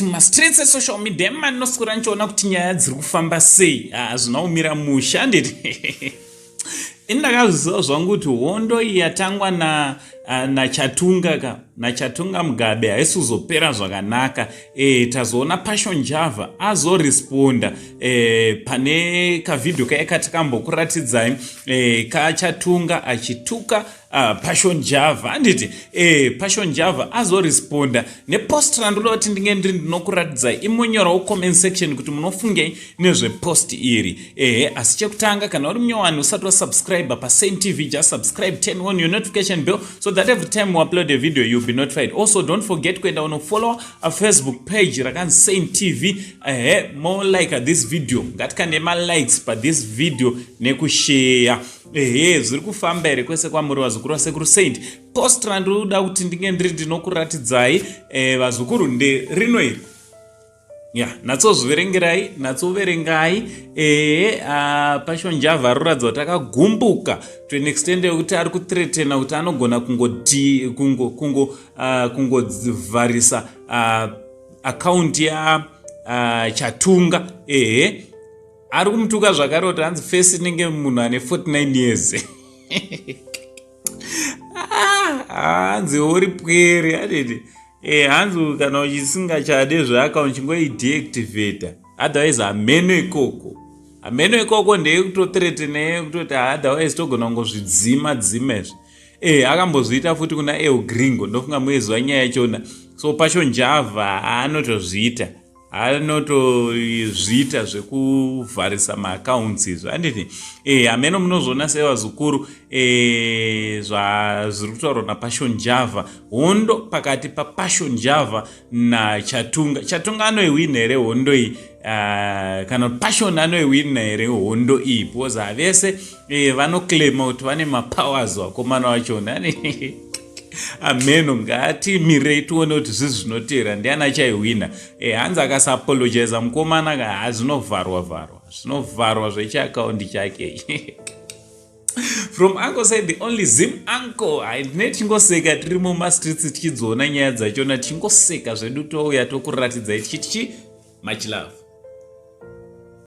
mukati mastreets esocial media manoswera nchiona kuti nyaya dziri kufamba sei zvinaumira musha handiti indakazviziva zvangu kuti hondo iyi yatangwa nachatunga mugabe haisi kuzopera zvakanaka. Tazoona passion java azoresponda pane kavidhio kaikati kambokuratidzai kachatunga achituka passion java handiti passion java azoresponda nepost randoda kuti ndinge ndinokuratidzai imonyorawo comment section kuti munofungei nezvepost iri. Asi chekutanga kana uri munyowani usati wasubscribe paSaint TV just subscribe, turn on your notification bell so that every time we upload a video you'll be notified. Also don't forget kuenda unofollow a Facebook page rakanzi Saint TV. More like this video ngatikande likes pa this video nekushare. Zviri kufamba here kwese kwamuri vazukuru vasekuru Saint. Post randoda kuti ndinge ndinokuratidzai vazukuru nderino iri. Natsozviverengerai, natsoverengai. Passion java roradza kuti akagumbuka to an extent yekuti ari kuthreatena kuti anogona kungovharisa account yachatunga. Ari kumutuka zvakare kuti hanzi face inenge munhu ane 49 years. Hanzi uri pwere hadidi. Hanzi kana uchisingachade zveaccount chingoideactivata. Otherwise ameno ikoko ndeyekutothreatena kutoti otherwise togona kungozvidzima dzimezve. Akambozviita futi kuna Gringo ndofunga mueziva nyaya yachona. So passion java anotozviita zvekuvharisa maaccounts izvo handiti. Ameno munozviona sevazukuru zvazviri kutaurwa napassion java. Hondo pakati papassion java nachatunga anoiwina here hondo iyi kana passion anoiwina here hondo iyi because havese vanoclaima kuti vane mapowers vakomana vachona. Ameno ngatimirei tione kuti zvizi zvinotera ndiani achaiwina. Hanzi akasapologiza mukomana zvinovharwa zvechiaccount chake. From uncle side the only zim uncle haine chingoseka tiri mumastreets tichidziona nyaya dzachona tichingoseka zvedu touya tokuratidzai tichiti much love.